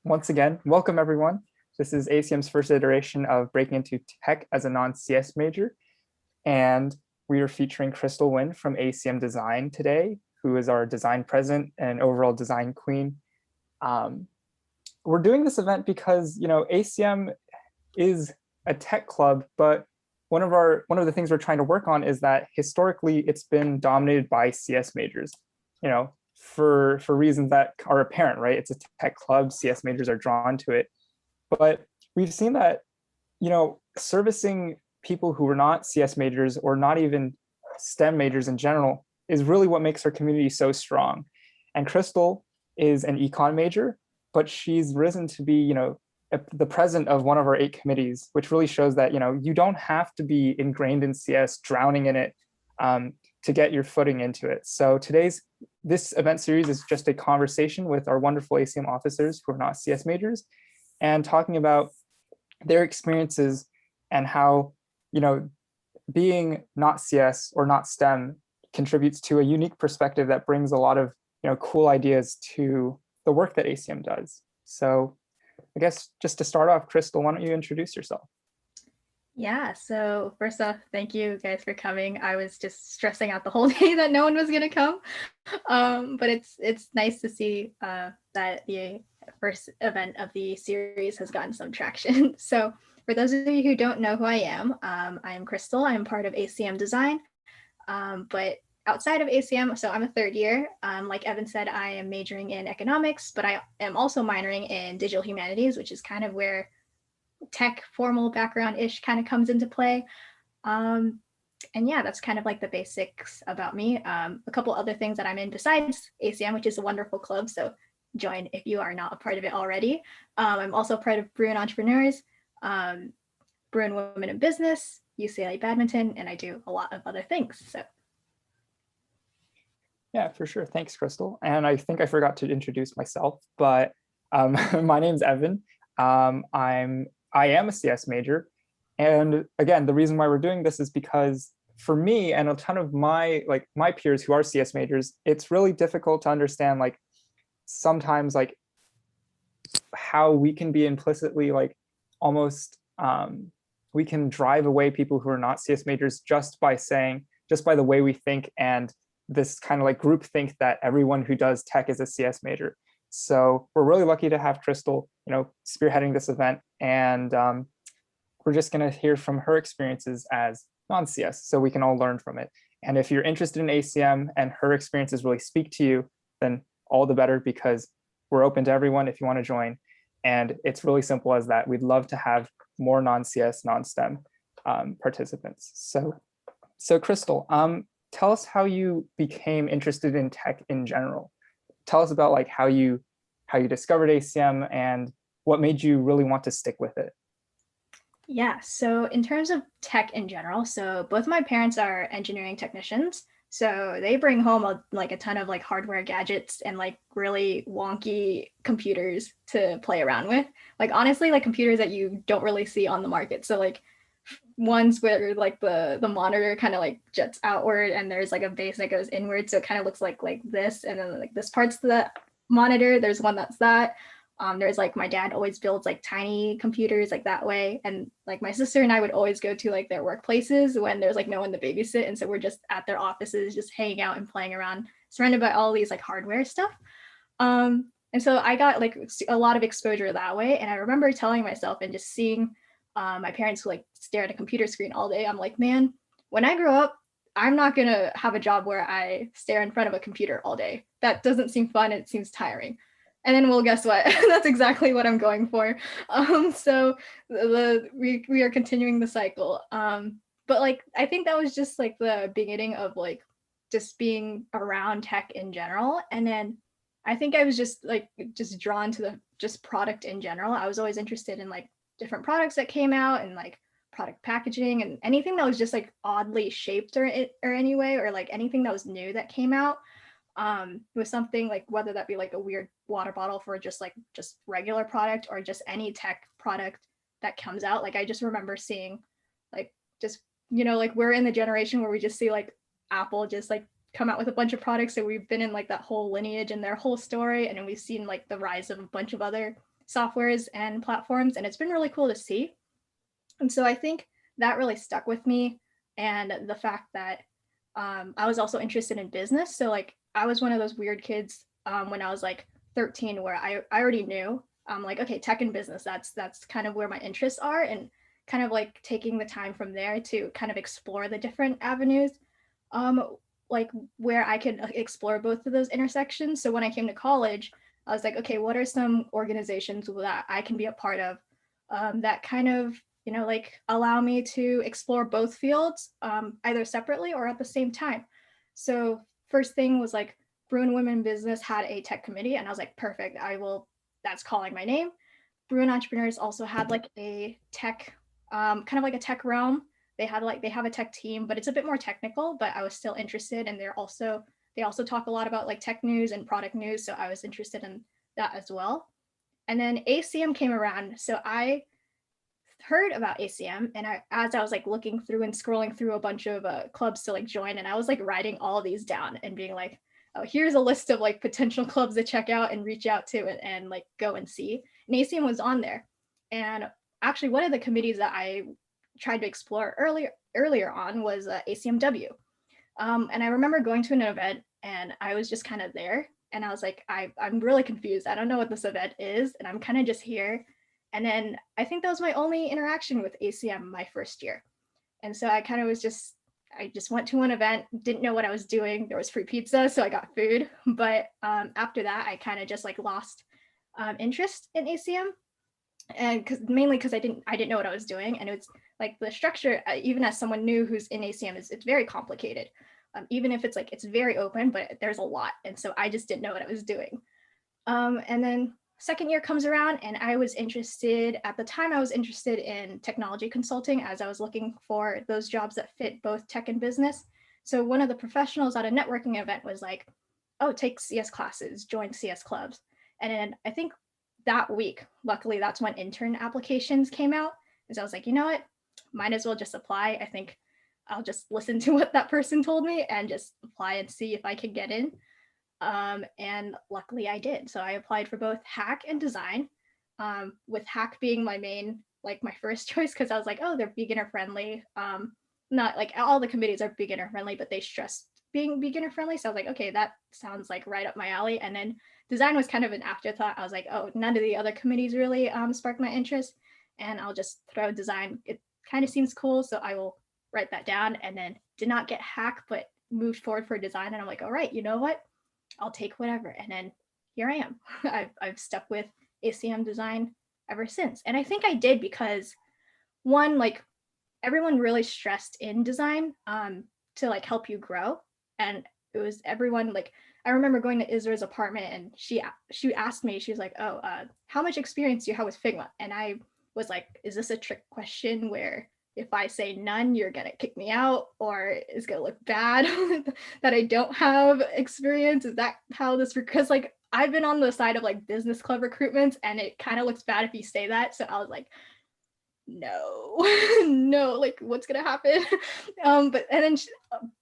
Once again, welcome everyone. This is ACM's first iteration of breaking into tech as a non-CS major. And we are featuring Crystal Wynn from ACM Design today, who is our design president and overall design queen. We're doing this event because, ACM is a tech club, but one of the things we're trying to work on is that historically it's been dominated by CS majors. For reasons that are apparent, right? It's a tech club, CS majors are drawn to it. But we've seen that, servicing people who are not CS majors or not even STEM majors in general is really what makes our community so strong. And Crystal is an econ major, but she's risen to be, the president of one of our 8 committees, which really shows that, you don't have to be ingrained in CS, drowning in it, to get your footing into it. So this event series is just a conversation with our wonderful ACM officers who are not CS majors and talking about their experiences and how, being not CS or not STEM contributes to a unique perspective that brings a lot of, cool ideas to the work that ACM does. So I guess just to start off, Crystal, why don't you introduce yourself? Yeah, so first off, thank you guys for coming. I was just stressing out the whole day that no one was gonna come. But it's nice to see that the first event of the series has gotten some traction. So for those of you who don't know who I am Crystal. I am part of ACM Design. But outside of ACM, so I'm a third year. Like Evan said, I am majoring in economics, but I am also minoring in digital humanities, which is kind of where tech formal background-ish kind of comes into play. And yeah, that's kind of like the basics about me. A couple other things that I'm in besides ACM, which is a wonderful club, so join if you are not a part of it already. I'm also part of Bruin Entrepreneurs, Bruin Women in Business, UCLA Badminton, and I do a lot of other things. So Yeah, for sure. Thanks, Crystal. And I think I forgot to introduce myself, but my name's Evan. I am a CS major. And again, the reason why we're doing this is because for me and a ton of my peers who are CS majors, it's really difficult to understand sometimes how we can be implicitly almost we can drive away people who are not CS majors just by the way we think, and this kind of group think that everyone who does tech is a CS major. So we're really lucky to have Crystal, spearheading this event, and we're just going to hear from her experiences as non-CS, so we can all learn from it. And if you're interested in ACM and her experiences really speak to you, then all the better, because we're open to everyone if you want to join. And it's really simple as that. We'd love to have more non-CS, non-STEM participants. So Crystal, tell us how you became interested in tech in general. Tell us about how you discovered ACM and what made you really want to stick with it. yeah, so in terms of tech in general, so both my parents are engineering technicians. So they bring home a ton of hardware gadgets and really wonky computers to play around with. Honestly, computers that you don't really see on the market. So ones where the monitor kind of jets outward and there's a base that goes inward, so it kind of looks like this, and then this part's the monitor. There's one that's that. There's my dad always builds tiny computers that way, and my sister and I would always go to their workplaces when there's no one to babysit, and so we're just at their offices just hanging out and playing around, surrounded by all these hardware stuff. And so I got a lot of exposure that way, and I remember telling myself and just seeing my parents who stare at a computer screen all day. I'm like, man, when I grow up, I'm not gonna have a job where I stare in front of a computer all day. That doesn't seem fun. It seems tiring. And then, well, guess what? That's exactly what I'm going for. So we are continuing the cycle. But I think that was just the beginning of just being around tech in general. And then I think I was just drawn to the just product in general. I was always interested in different products that came out, and product packaging, and anything that was just oddly shaped or any way, or anything that was new that came out. With something whether that be a weird water bottle for just regular product, or just any tech product that comes out. I just remember seeing just we're in the generation where we just see Apple just come out with a bunch of products, so we've been in that whole lineage and their whole story, and then we've seen the rise of a bunch of other softwares and platforms, and it's been really cool to see. And so I think that really stuck with me, and the fact that I was also interested in business. So like I was one of those weird kids when I was like 13 where I already knew like, okay, tech and business, that's kind of where my interests are, and kind of like taking the time from there to kind of explore the different avenues, like where I could explore both of those intersections. So when I came to college, I was like, okay, what are some organizations that I can be a part of that kind of, like allow me to explore both fields, either separately or at the same time. So first thing was like Bruin Women Business had a tech committee, and I was like, perfect, that's calling my name. Bruin Entrepreneurs also had like a tech, kind of like a tech realm. They have a tech team, but it's a bit more technical, but I was still interested. And they also talk a lot about like tech news and product news. So I was interested in that as well. And then ACM came around. So I heard about ACM, and as I was like looking through and scrolling through a bunch of clubs to like join, and I was like writing all these down and being like, oh, here's a list of like potential clubs to check out and reach out to and like go and see. And ACM was on there. And actually one of the committees that I tried to explore earlier on was ACMW. And I remember going to an event, and I was just kind of there, and I was like, I'm really confused. I don't know what this event is, and I'm kind of just here. And then I think that was my only interaction with ACM my first year. And so I just went to an event, didn't know what I was doing. There was free pizza, so I got food. But after that, I kind of just like lost interest in ACM, and mainly because I didn't know what I was doing, and it's like the structure, even as someone new who's in ACM, it's very complicated. Even if it's like it's very open, but there's a lot, and so I just didn't know what I was doing. And then second year comes around, and I was interested at the time. I was interested in technology consulting, as I was looking for those jobs that fit both tech and business. So one of the professionals at a networking event was like, "Oh, take CS classes, join CS clubs." And then I think that week, luckily, that's when intern applications came out. And so I was like, you know what? Might as well just apply. I think I'll just listen to what that person told me and just apply and see if I can get in. And luckily I did. So I applied for both hack and design, with hack being my main, like my first choice, because I was like, oh, they're beginner friendly. Not like all the committees are beginner friendly, but they stress being beginner friendly. So I was like, okay, that sounds like right up my alley. And then design was kind of an afterthought. I was like, oh, none of the other committees really sparked my interest, and I'll just throw design. It kind of seems cool, so I will write that down. And then did not get hack, but moved forward for design. And I'm like, all right, you know what? I'll take whatever. And then here I am. I've stuck with ACM design ever since. And I think I did because one, like everyone really stressed in design to like help you grow. And it was everyone like, I remember going to Isra's apartment, and she asked me, she was like, oh, how much experience do you have with Figma? And I was like, is this a trick question where if I say none, you're gonna kick me out, or it's gonna look bad that I don't have experience? Is that how this? Because like I've been on the side of like business club recruitments, and it kind of looks bad if you say that. So I was like, no, no, like what's gonna happen? But and then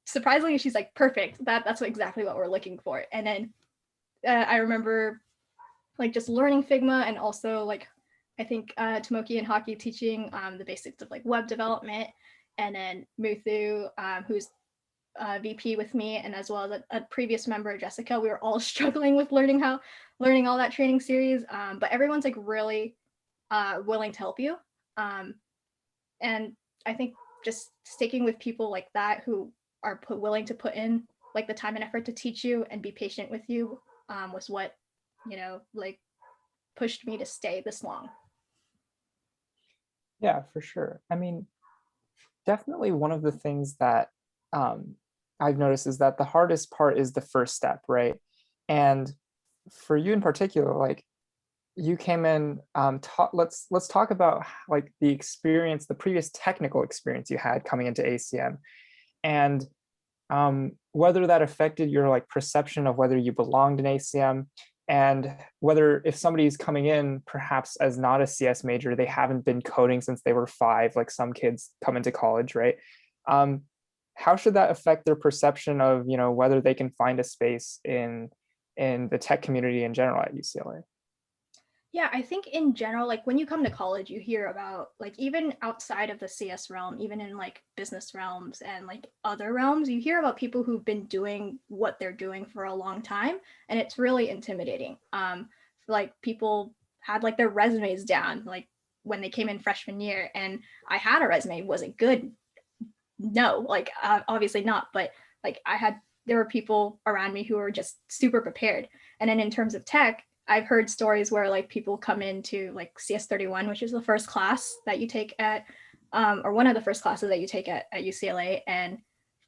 surprisingly, she's like, perfect. That's exactly what we're looking for. And then I remember like just learning Figma, and also like I think Tomoki and Hockey teaching the basics of like web development, and then Muthu, who's VP with me, and as well as a previous member, Jessica. We were all struggling with learning all that training series, but everyone's like really willing to help you. And I think just sticking with people like that who are willing to put in like the time and effort to teach you and be patient with you was what, like pushed me to stay this long. Yeah, for sure. I mean, definitely one of the things that I've noticed is that the hardest part is the first step, right? And for you in particular, like you came in, let's talk about like the experience, the previous technical experience you had coming into ACM, and whether that affected your like perception of whether you belonged in ACM, and whether if somebody's coming in perhaps as not a CS major, they haven't been coding since they were 5, like some kids come into college, right? How should that affect their perception of, whether they can find a space in the tech community in general at UCLA? Yeah, I think in general, like when you come to college, you hear about like even outside of the CS realm, even in like business realms and like other realms, you hear about people who've been doing what they're doing for a long time, and it's really intimidating. Like people had like their resumes down, like when they came in freshman year, and I had a resume. Was it good? No, like obviously not. But like there were people around me who were just super prepared. And then in terms of tech, I've heard stories where like people come into like CS31, which is the first class that you take at, or one of the first classes that you take at UCLA, and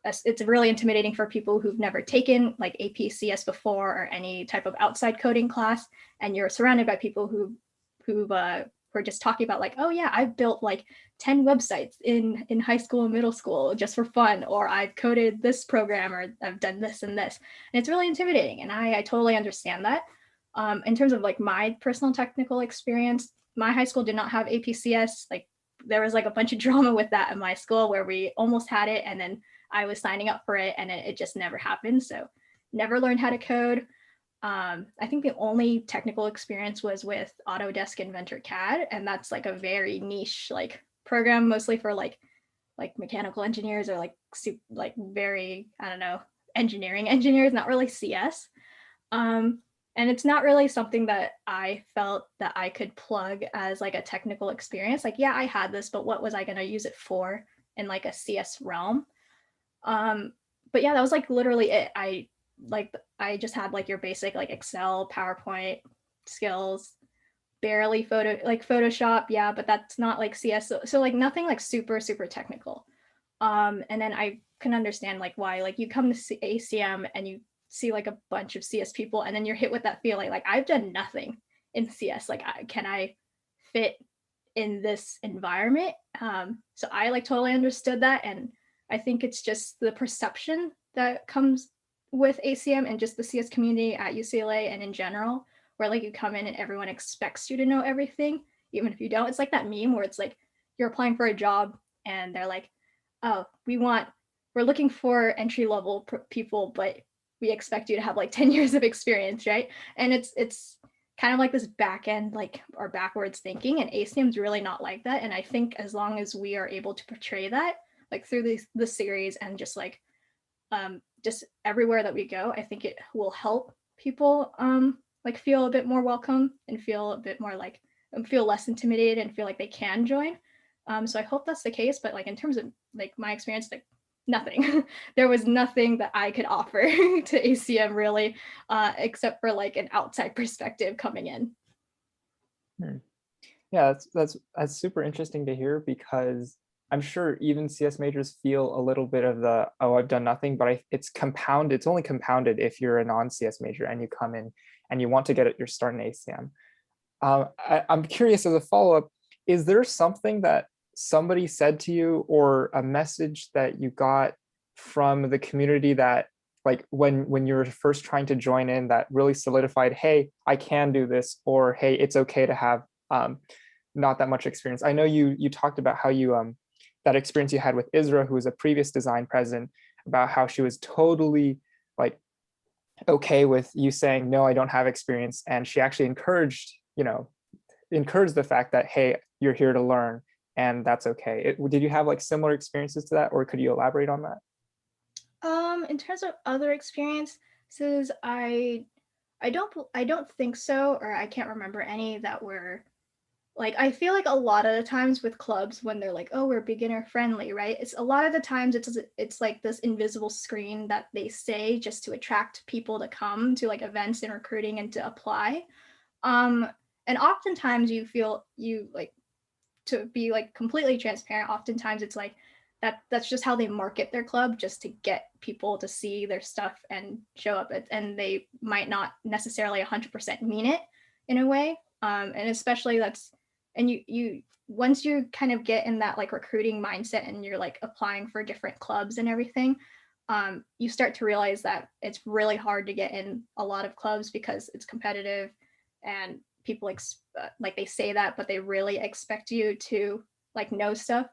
it's really intimidating for people who've never taken like APCS before or any type of outside coding class, and you're surrounded by people who are just talking about like, oh yeah, I've built like 10 websites in high school and middle school just for fun, or I've coded this program, or I've done this and this. And it's really intimidating. And I totally understand that. In terms of like my personal technical experience, my high school did not have APCS. Like there was like a bunch of drama with that in my school where we almost had it, and then I was signing up for it and it just never happened. So never learned how to code. I think the only technical experience was with Autodesk Inventor CAD, and that's like a very niche like program, mostly for like mechanical engineers or like very, I don't know, engineering engineers, not really CS. And it's not really something that I felt that I could plug as like a technical experience. Like, yeah, I had this, but what was I going to use it for in like a CS realm? Um, but yeah, that was like literally it. I just had like your basic like Excel, PowerPoint skills, barely Photoshop, yeah, but that's not like CS. So like nothing like super technical. And then I can understand like why like you come to ACM and you see like a bunch of CS people, and then you're hit with that feeling like I've done nothing in CS. Like, can I fit in this environment? So I like totally understood that, and I think it's just the perception that comes with ACM and just the CS community at UCLA and in general, where like you come in and everyone expects you to know everything, even if you don't. It's like that meme where it's like you're applying for a job and they're like, oh, we're looking for entry level people, but we expect you to have like 10 years of experience, right? And it's kind of like this back end, like, or backwards thinking, and ACM's really not like that. And I think as long as we are able to portray that like through the series and just everywhere that we go, I think it will help people like feel a bit more welcome and feel a bit more like feel less intimidated and feel like they can join. So I hope that's the case. But like in terms of like my experience, like nothing. There was nothing that I could offer to ACM really, except for like an outside perspective coming in. Hmm. Yeah, that's super interesting to hear, because I'm sure even CS majors feel a little bit of the, oh, I've done nothing, but it's compounded. It's only compounded if you're a non-CS major and you come in and you want to get your start in ACM. I'm curious, as a follow-up, is there something that somebody said to you or a message that you got from the community that, like, when you were first trying to join in, that really solidified, hey, I can do this, or hey, it's okay to have not that much experience? I know you talked about how you that experience you had with Isra, who was a previous design president, about how she was totally like okay with you saying, no, I don't have experience, and she actually encouraged the fact that, hey, you're here to learn, and that's okay. Did you have like similar experiences to that, or could you elaborate on that? In terms of other experiences, I don't think so, or I can't remember any that were like, I feel like a lot of the times with clubs when they're like, oh, we're beginner friendly, right? It's a lot of the times it's like this invisible screen that they say just to attract people to come to like events and recruiting and to apply. Um, and oftentimes you feel you like, to be like completely transparent, oftentimes it's like that's just how they market their club, just to get people to see their stuff and show up, and they might not necessarily 100% mean it in a way. And especially that's, and you once you kind of get in that like recruiting mindset and you're like applying for different clubs and everything, you start to realize that it's really hard to get in a lot of clubs because it's competitive, and people like they say that, but they really expect you to like know stuff.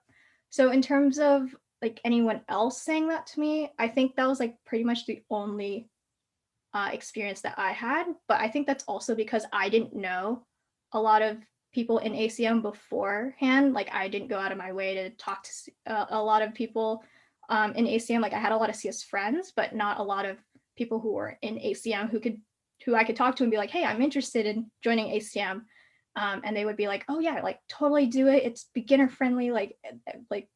So in terms of like anyone else saying that to me, I think that was like pretty much the only experience that I had. But I think that's also because I didn't know a lot of people in ACM beforehand. Like I didn't go out of my way to talk to a lot of people in ACM. Like I had a lot of CS friends, but not a lot of people who were in ACM who I could talk to and be like, hey, I'm interested in joining ACM. And they would be like, oh yeah, like totally do it. It's beginner friendly. Like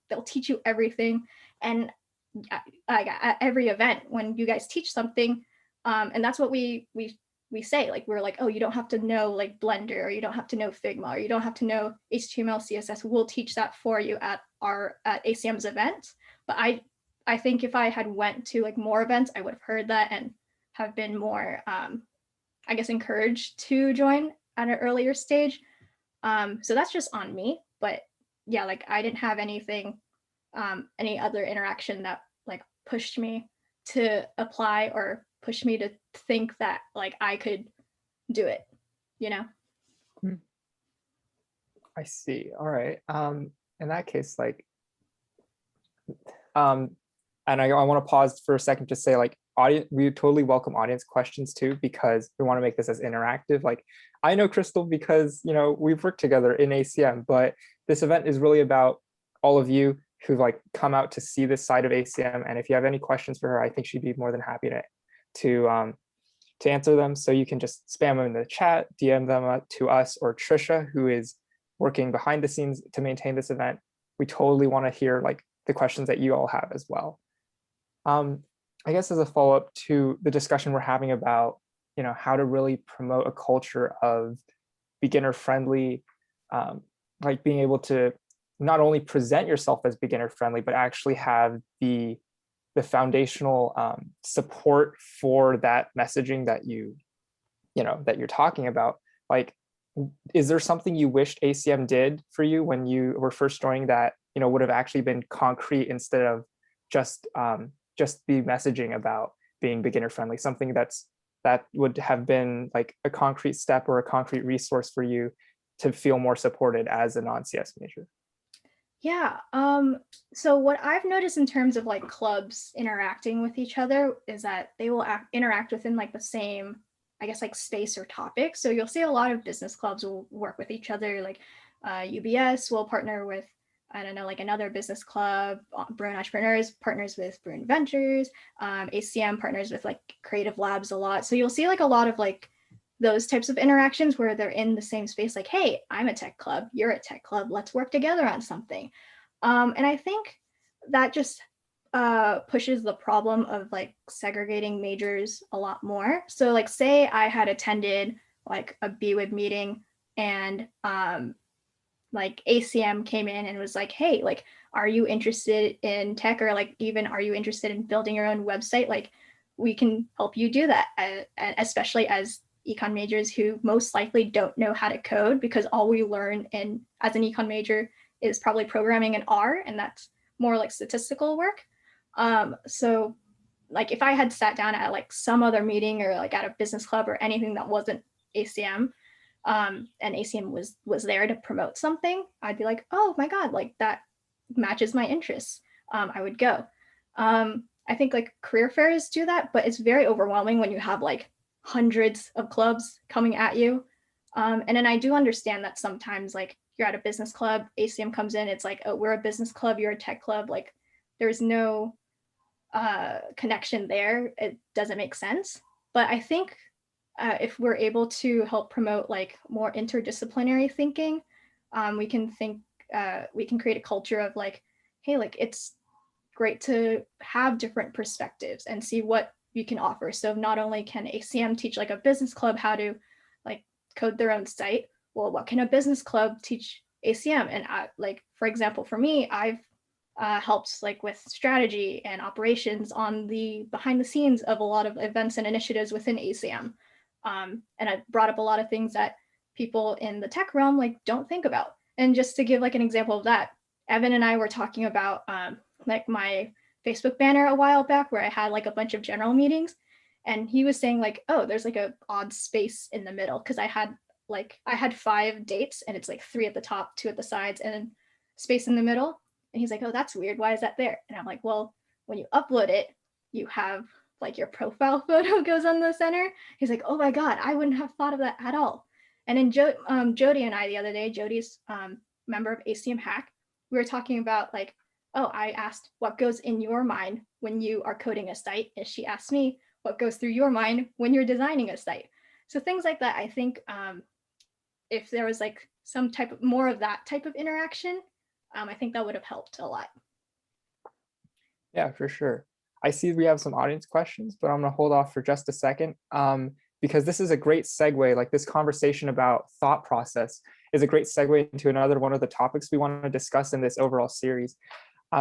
they'll teach you everything. And at every event when you guys teach something, and that's what we say, like we're like, oh, you don't have to know like Blender, or you don't have to know Figma, or you don't have to know HTML, CSS. We'll teach that for you at ACM's event. But I think if I had went to like more events, I would have heard that and have been more, I guess, encouraged to join at an earlier stage. So that's just on me. But yeah, like I didn't have anything, any other interaction that like pushed me to apply or pushed me to think that like I could do it, you know? I see. All right. In that case, like, and I want to pause for a second to say, like, audience, we totally welcome audience questions too, because we want to make this as interactive. Like, I know Crystal because, you know, we've worked together in ACM, but this event is really about all of you who've like come out to see this side of ACM. And if you have any questions for her, I think she'd be more than happy to answer them. So you can just spam them in the chat, DM them to us or Trisha, who is working behind the scenes to maintain this event. We totally want to hear like the questions that you all have as well. I guess as a follow-up to the discussion we're having about, you know, how to really promote a culture of beginner-friendly, like being able to not only present yourself as beginner-friendly, but actually have the foundational support for that messaging that that you're talking about. Like, is there something you wished ACM did for you when you were first joining that, you know, would have actually been concrete instead of just the messaging about being beginner friendly, something that would have been like a concrete step or a concrete resource for you to feel more supported as a non-CS major? Yeah. So what I've noticed in terms of like clubs interacting with each other is that they will interact within like the same, I guess, like space or topic. So you'll see a lot of business clubs will work with each other. Like UBS will partner with, I don't know, like another business club. Bruin Entrepreneurs partners with Bruin Ventures. ACM partners with like Creative Labs a lot. So you'll see like a lot of like those types of interactions where they're in the same space, like, hey, I'm a tech club, you're a tech club, let's work together on something. And I think that just pushes the problem of like segregating majors a lot more. So like say I had attended like a BWIB meeting and like ACM came in and was like, hey, like, are you interested in tech, or like even are you interested in building your own website? Like we can help you do that, especially as econ majors who most likely don't know how to code, because all we learn as an econ major is probably programming in R, and that's more like statistical work. So like if I had sat down at like some other meeting or like at a business club or anything that wasn't ACM, and ACM was there to promote something, I'd be like, oh my God, like that matches my interests. I would go. I think like career fairs do that, but it's very overwhelming when you have like hundreds of clubs coming at you. And then I do understand that sometimes like you're at a business club, ACM comes in, it's like, oh, we're a business club, you're a tech club. Like there's no connection there. It doesn't make sense. But I think if we're able to help promote like more interdisciplinary thinking, we can create a culture of like, hey, like it's great to have different perspectives and see what you can offer. So not only can ACM teach like a business club how to like code their own site, well, what can a business club teach ACM? And like, for example, for me, I've helped like with strategy and operations on the behind the scenes of a lot of events and initiatives within ACM. And I brought up a lot of things that people in the tech realm like don't think about. And just to give like an example of that, Evan and I were talking about like my Facebook banner a while back where I had like a bunch of general meetings, and he was saying like, oh, there's like a odd space in the middle, because I had 5 dates and it's like 3 at the top, 2 at the sides, and space in the middle. And he's like, oh, that's weird, why is that there? And I'm like, well, when you upload it, you have like your profile photo goes on the center. He's like, oh my God, I wouldn't have thought of that at all. And then Jody and I the other day, Jody's member of ACM Hack, we were talking about like, oh, I asked what goes in your mind when you are coding a site, and she asked me what goes through your mind when you're designing a site. So things like that, I think if there was like some type of more of that type of interaction, I think that would have helped a lot. Yeah, for sure. I see we have some audience questions, but I'm going to hold off for just a second because this is a great segue. Like this conversation about thought process is a great segue into another one of the topics we want to discuss in this overall series.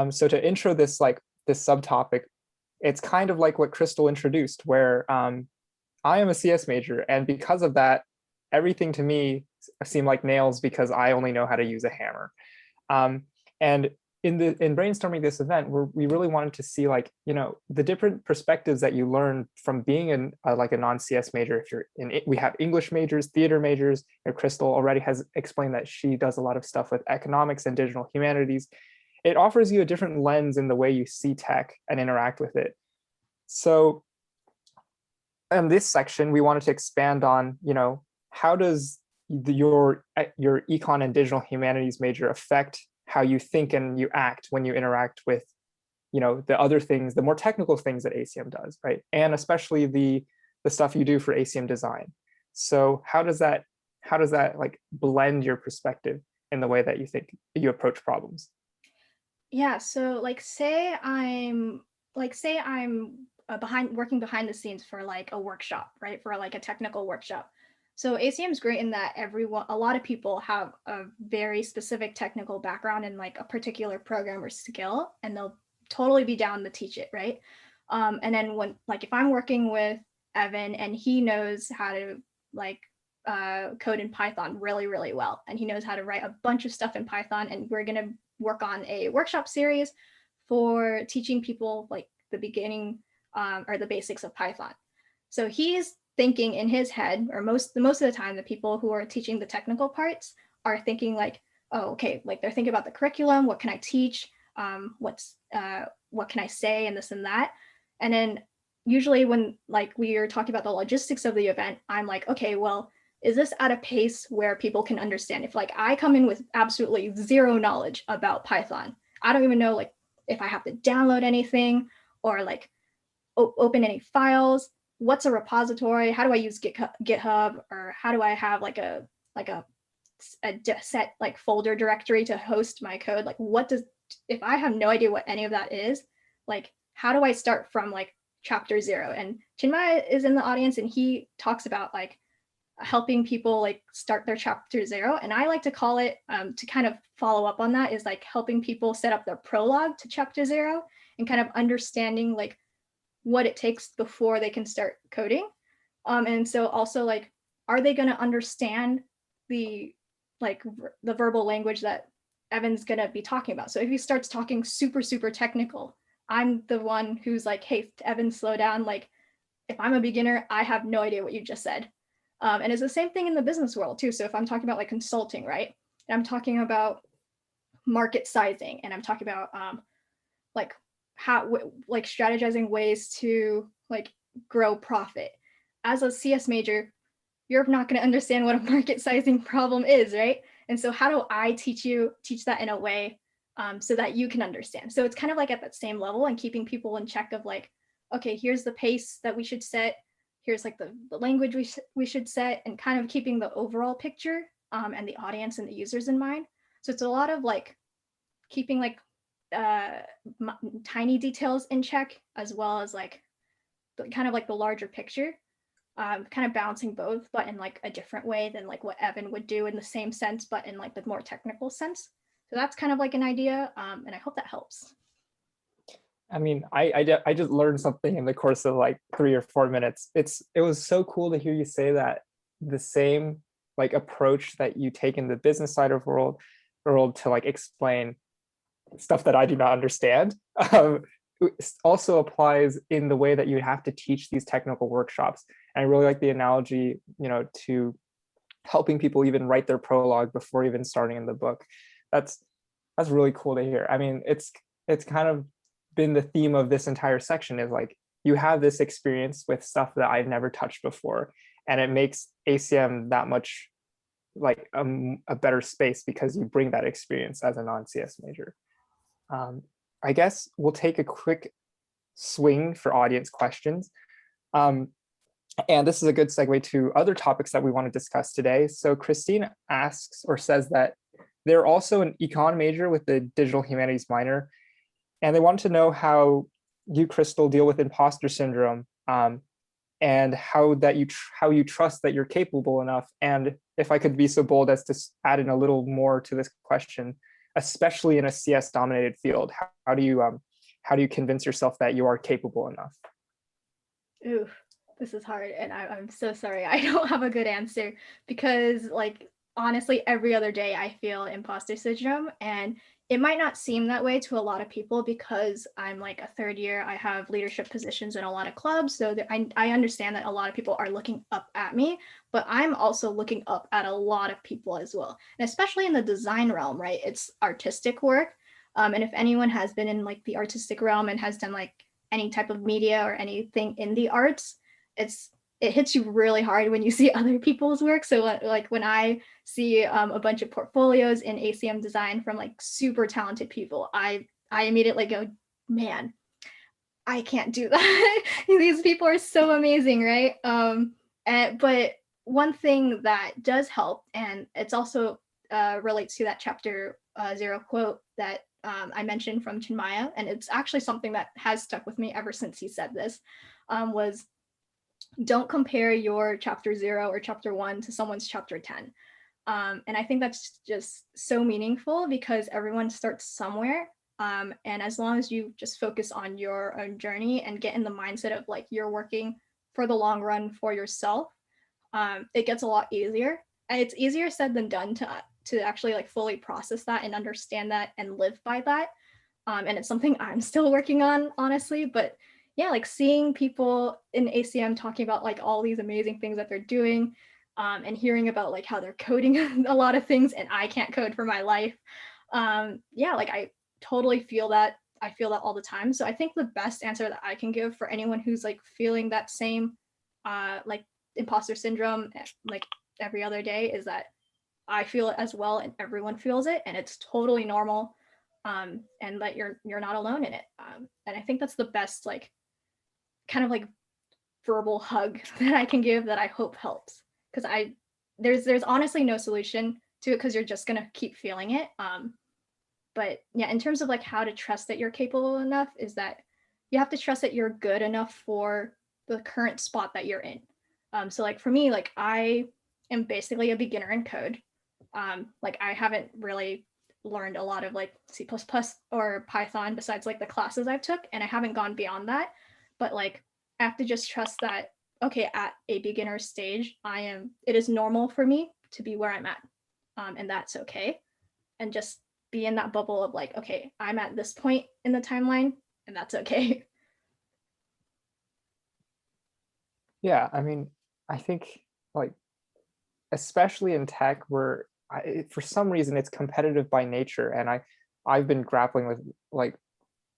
So to intro this this subtopic, it's kind of like what Crystal introduced, where I am a CS major, and because of that, everything to me seemed like nails because I only know how to use a hammer. And in brainstorming this event, we really wanted to see like, you know, the different perspectives that you learn from being in like a non-CS major. If you're in, we have English majors, theater majors, and Crystal already has explained that she does a lot of stuff with economics and digital humanities. It offers you a different lens in the way you see tech and interact with it. So in this section, we wanted to expand on, you know, how does your econ and digital humanities major affect how you think and you act when you interact with, you know, the other things, the more technical things that ACM does, right? And especially the stuff you do for ACM Design. So how does that like blend your perspective in the way that you think you approach problems? Yeah, so say I'm working behind the scenes for like a workshop, right? For like a technical workshop. So ACM is great in that a lot of people have a very specific technical background in like a particular program or skill, and they'll totally be down to teach it, right? And then when like if I'm working with Evan and he knows how to like code in Python really, really well, and he knows how to write a bunch of stuff in Python, and we're gonna work on a workshop series for teaching people like the beginning or the basics of Python. So he's thinking in his head, or most of the time, the people who are teaching the technical parts are thinking like, oh, okay, like they're thinking about the curriculum, what can I teach, what can I say, and this and that. And then usually when like we are talking about the logistics of the event, I'm like, okay, well, is this at a pace where people can understand? If like I come in with absolutely zero knowledge about Python, I don't even know like if I have to download anything or like open any files, what's a repository, how do I use GitHub, or how do I have like a set like folder directory to host my code? Like if I have no idea what any of that is, like how do I start from like chapter 0? And Chinmaya is in the audience and he talks about like helping people like start their chapter 0, and I like to call it to kind of follow up on that is like helping people set up their prologue to chapter 0 and kind of understanding like what it takes before they can start coding. And so also like, are they going to understand the the verbal language that Evan's going to be talking about? So if he starts talking super, super technical, I'm the one who's like, hey, Evan, slow down. Like if I'm a beginner, I have no idea what you just said. And it's the same thing in the business world too. So if I'm talking about like consulting, right? And I'm talking about market sizing, and I'm talking about like like strategizing ways to like grow profit. As a CS major, you're not going to understand what a market sizing problem is, right? And so how do I teach that in a way so that you can understand? So it's kind of like at that same level and keeping people in check of like, okay, here's the pace that we should set. Here's like the language we should set, and kind of keeping the overall picture and the audience and the users in mind. So it's a lot of like keeping like tiny details in check, as well as like kind of like the larger picture, kind of balancing both, but in like a different way than like what Evan would do in the same sense, but in like the more technical sense. So that's kind of like an idea, and I hope that helps. I mean, I just learned something in the course of like 3 or 4 minutes. It was so cool to hear you say that the same like approach that you take in the business side of world to like explain stuff that I do not understand also applies in the way that you have to teach these technical workshops. And I really like the analogy, you know, to helping people even write their prologue before even starting in the book. That's really cool to hear. I mean, it's kind of been the theme of this entire section is like, you have this experience with stuff that I've never touched before, and it makes ACM that much like a better space because you bring that experience as a non-CS major. I guess we'll take a quick swing for audience questions. And this is a good segue to other topics that we want to discuss today. So Christine asks or says that they're also an econ major with a digital humanities minor, and they wanted to know how you, Crystal, deal with imposter syndrome, and how you trust that you're capable enough. And if I could be so bold as to add in a little more to this question, especially in a CS dominated field, how do you convince yourself that you are capable enough? Ooh, this is hard, and I'm so sorry. I don't have a good answer because, like, honestly, every other day I feel imposter syndrome, and it might not seem that way to a lot of people because I'm like a third year. I have leadership positions in a lot of clubs, so I understand that a lot of people are looking up at me, but I'm also looking up at a lot of people as well, and especially in the design realm, right? It's artistic work, and if anyone has been in like the artistic realm and has done like any type of media or anything in the arts, it hits you really hard when you see other people's work. So like when I see a bunch of portfolios in ACM Design from like super talented people, I immediately go, man, I can't do that. These people are so amazing, right? But one thing that does help, and it's also relates to that chapter 0 quote that I mentioned from Chinmaya, and it's actually something that has stuck with me ever since he said this, was don't compare your chapter 0 or chapter 1 to someone's chapter 10. And I think that's just so meaningful because everyone starts somewhere. And as long as you just focus on your own journey and get in the mindset of like you're working for the long run for yourself, it gets a lot easier. And it's easier said than done to actually like fully process that and understand that and live by that. And it's something I'm still working on, honestly. But yeah, like seeing people in ACM talking about like all these amazing things that they're doing, and hearing about like how they're coding a lot of things and I can't code for my life. Yeah, like I totally feel that. I feel that all the time. So I think the best answer that I can give for anyone who's like feeling that same like imposter syndrome like every other day is that I feel it as well and everyone feels it and it's totally normal. And that you're not alone in it. And I think that's the best like kind of like verbal hug that I can give that I hope helps. Because there's honestly no solution to it because you're just gonna keep feeling it. But yeah, in terms of like how to trust that you're capable enough is that you have to trust that you're good enough for the current spot that you're in. So like for me, like I am basically a beginner in code. Like I haven't really learned a lot of like C++ or Python besides like the classes I've took, and I haven't gone beyond that. But like I have to just trust that okay, at a beginner stage, it is normal for me to be where I'm at, and that's okay, and just be in that bubble of like, okay, I'm at this point in the timeline, and that's okay. Yeah, I mean, I think like especially in tech where for some reason it's competitive by nature, and I've been grappling with like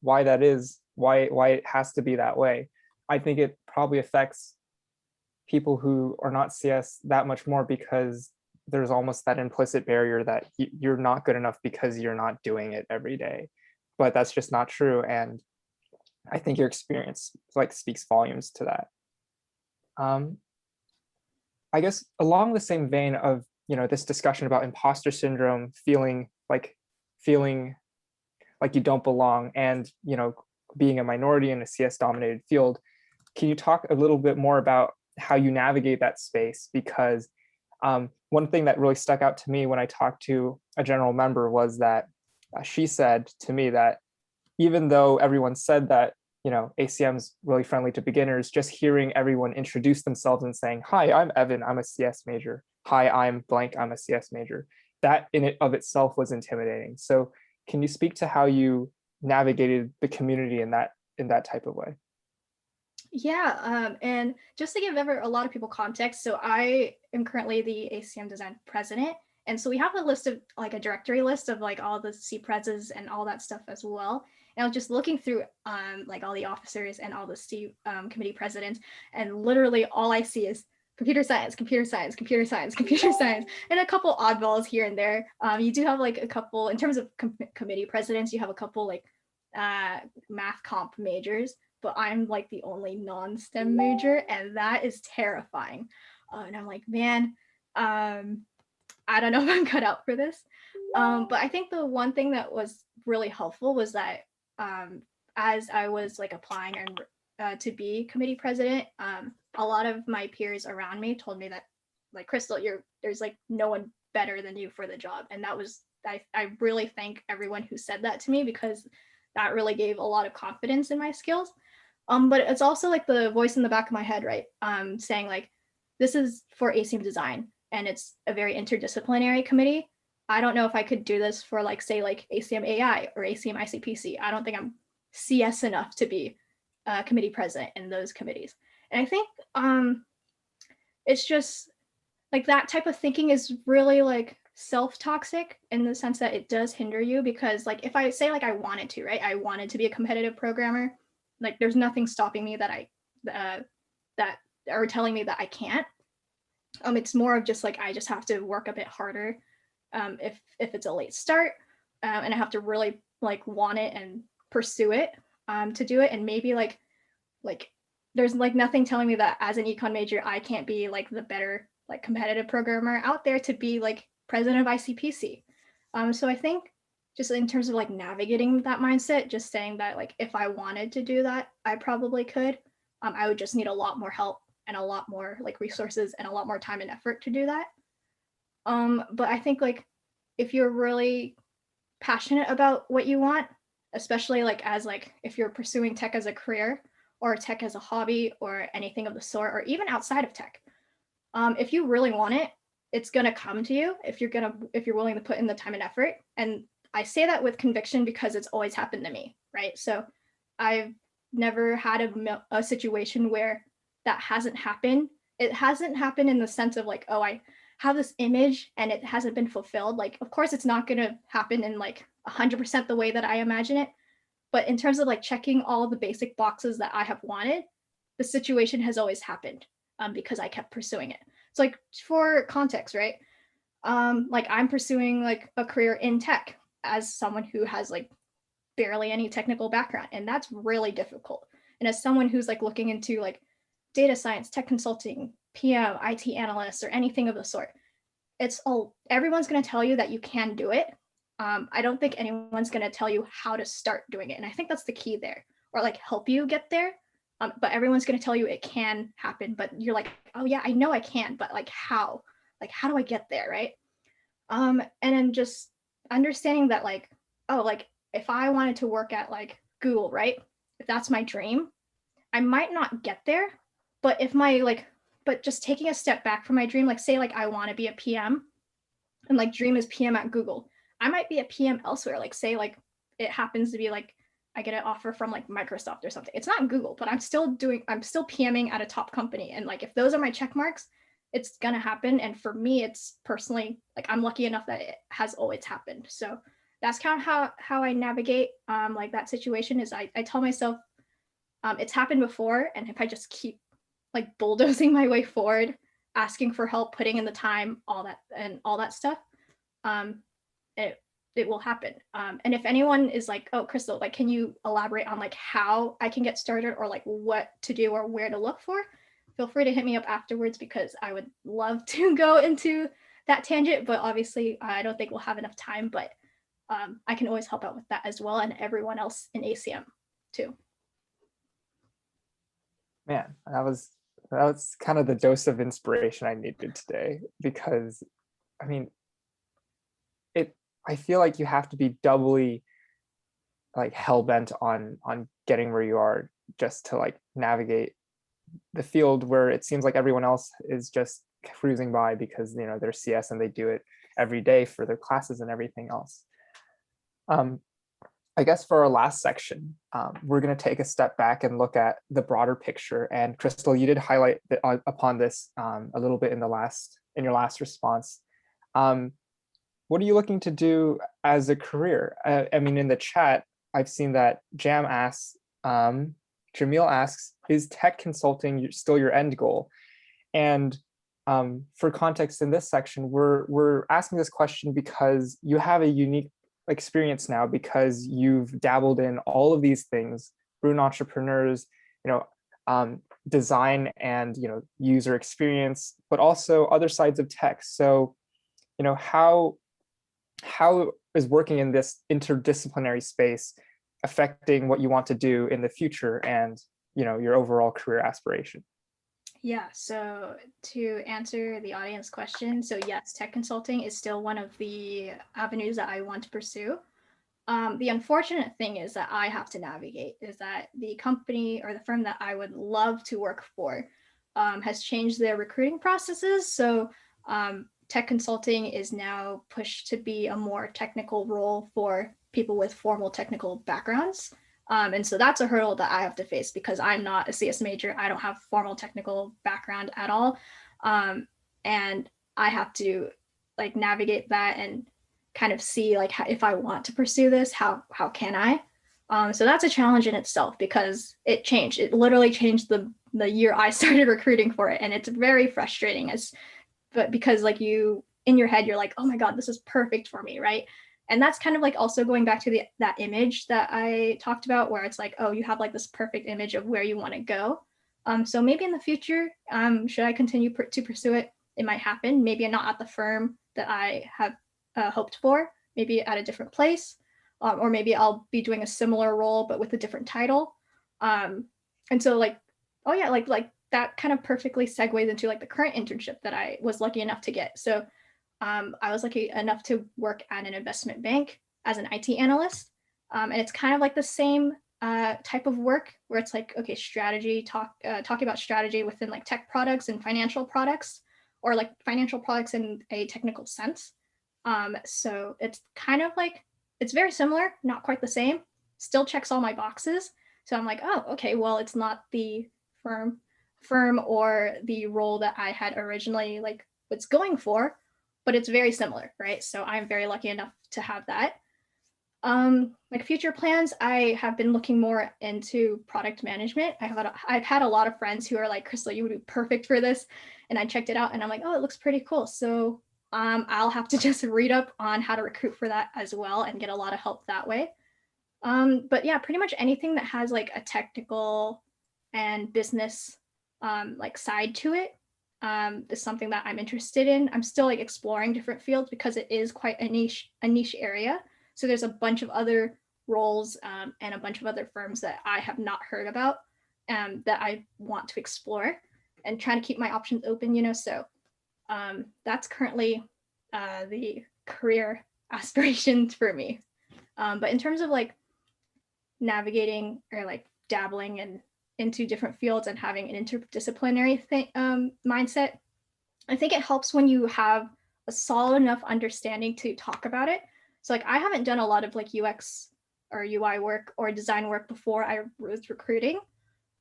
why that is, why it has to be that way. I think it probably affects people who are not CS that much more because there's almost that implicit barrier that you're not good enough because you're not doing it every day. But that's just not true, and I think your experience like speaks volumes to that. I guess along the same vein of this discussion about imposter syndrome, feeling like you don't belong, and being a minority in a CS dominated field, can you talk a little bit more about how you navigate that space? Because one thing that really stuck out to me when I talked to a general member was that she said to me that even though everyone said that ACM's really friendly to beginners, just hearing everyone introduce themselves and saying, "Hi, I'm Evan, I'm a CS major. Hi, I'm blank, I'm a CS major." That in it of itself was intimidating. So can you speak to how you navigated the community in that type of way? Yeah, and just to give a lot of people context, so I am currently the ACM Design president, and so we have a list of like a directory list of like all the C preses and all that stuff as well. And I was just looking through like all the officers and all the C committee presidents, and literally all I see is computer science, computer science, computer science, computer science, and a couple oddballs here and there. You do have like a couple, in terms of committee presidents, you have a couple like math comp majors, but I'm like the only non-STEM major, and that is terrifying. And I'm like, man, I don't know if I'm cut out for this. But I think the one thing that was really helpful was that as I was like applying and to be committee president, a lot of my peers around me told me that, like, Crystal, there's like no one better than you for the job. And that was, I really thank everyone who said that to me, because that really gave a lot of confidence in my skills. But it's also like the voice in the back of my head, right? Saying like, this is for ACM Design, and it's a very interdisciplinary committee. I don't know if I could do this for like, say, like ACM AI or ACM ICPC. I don't think I'm CS enough to be committee president in those committees. And I think it's just like that type of thinking is really like self-toxic, in the sense that it does hinder you, because like if I say like I wanted to, right? I wanted to be a competitive programmer, like there's nothing stopping me that that are telling me that I can't. It's more of just like I just have to work a bit harder if it's a late start, and I have to really like want it and pursue it to do it. And maybe like there's like nothing telling me that as an econ major I can't be like the better like competitive programmer out there to be like president of ICPC. So I think just in terms of like navigating that mindset, just saying that like if I wanted to do that, I probably could. I would just need a lot more help and a lot more like resources and a lot more time and effort to do that. But I think like if you're really passionate about what you want, especially like as like if you're pursuing tech as a career or tech as a hobby or anything of the sort, or even outside of tech, if you really want it, it's gonna come to you if you're willing to put in the time and effort. And I say that with conviction because it's always happened to me, right? So I've never had a situation where that hasn't happened. It hasn't happened in the sense of like, oh, I have this image and it hasn't been fulfilled. Like, of course, it's not going to happen in like 100% the way that I imagine it. But in terms of like checking all the basic boxes that I have wanted, the situation has always happened because I kept pursuing it. It's like, for context, right? Like I'm pursuing like a career in tech as someone who has like barely any technical background, and that's really difficult. And as someone who's like looking into like data science, tech consulting, PM, IT analysts, or anything of the sort, everyone's going to tell you that you can do it. I don't think anyone's going to tell you how to start doing it. And I think that's the key there, or like help you get there. But everyone's going to tell you it can happen, but you're like, oh yeah, I know I can, but like how do I get there, right? And then just understanding that like, oh, like if I wanted to work at like Google, right? If that's my dream, I might not get there, but but just taking a step back from my dream, like say like I want to be a PM, and like dream is PM at Google. I might be a PM elsewhere. Like say like it happens to be like I get an offer from like Microsoft or something. It's not Google, but I'm still PMing at a top company. And like if those are my check marks, it's gonna happen. And for me, it's personally like I'm lucky enough that it has always happened. So that's kind of how I navigate like that situation. Is I tell myself it's happened before, and if I just keep like bulldozing my way forward, asking for help, putting in the time, all that stuff, it will happen. And if anyone is like, oh, Crystal, like, can you elaborate on like how I can get started, or like what to do or where to look for? Feel free to hit me up afterwards, because I would love to go into that tangent, but obviously I don't think we'll have enough time, but I can always help out with that as well, and everyone else in ACM too. Man, that was kind of the dose of inspiration I needed today, because I mean, I feel like you have to be doubly like hell-bent on getting where you are, just to like navigate the field where it seems like everyone else is just cruising by because they're CS and they do it every day for their classes and everything else. I guess for our last section, we're going to take a step back and look at the broader picture. And Crystal, you did highlight upon this a little bit in your last response. What are you looking to do as a career? I mean, in the chat, I've seen that Jamil asks, is tech consulting still your end goal? And For context in this section, we're asking this question because you have a unique experience now, because you've dabbled in all of these things, Bruin entrepreneurs, design and user experience, but also other sides of tech. So, how is working in this interdisciplinary space affecting what you want to do in the future and your overall career aspiration? Yeah, so to answer the audience question, so yes, tech consulting is still one of the avenues that I want to pursue. The unfortunate thing is that I have to navigate is that the company or the firm that I would love to work for has changed their recruiting processes. So tech consulting is now pushed to be a more technical role for people with formal technical backgrounds. And so that's a hurdle that I have to face because I'm not a CS major. I don't have formal technical background at all. And I have to like navigate that and kind of see like if I want to pursue this, how can I? So that's a challenge in itself because it changed. It literally changed the year I started recruiting for it, and it's very frustrating. But because like you in your head you're like, oh my god, this is perfect for me, right? And that's kind of like also going back to that image that I talked about, where it's like, oh, you have like this perfect image of where you want to go. So maybe in the future, should I continue to pursue it? It might happen. Maybe not at the firm that I have hoped for, maybe at a different place, or maybe I'll be doing a similar role but with a different title. And so like, oh yeah, like that kind of perfectly segues into like the current internship that I was lucky enough to get. So I was lucky enough to work at an investment bank as an IT analyst, and it's kind of like the same type of work where it's like, okay, strategy talking about strategy within like tech products and financial products, or like financial products in a technical sense. So it's kind of like, it's very similar, not quite the same, still checks all my boxes. So I'm like, oh, okay, well, it's not the firm or the role that I had originally like was going for, but it's very similar, right? So I'm very lucky enough to have that. Like future plans, I have been looking more into product management. I've had a lot of friends who are like, Crystal, you would be perfect for this. And I checked it out and I'm like, oh, it looks pretty cool. So I'll have to just read up on how to recruit for that as well and get a lot of help that way. But yeah, pretty much anything that has like a technical and business like side to it is something that I'm interested in. I'm still like exploring different fields because it is quite a niche area. So there's a bunch of other roles and a bunch of other firms that I have not heard about that I want to explore and trying to keep my options open, So that's currently the career aspirations for me. But in terms of like navigating or like dabbling into different fields and having an interdisciplinary mindset, I think it helps when you have a solid enough understanding to talk about it. So like I haven't done a lot of like UX or UI work or design work before I was recruiting.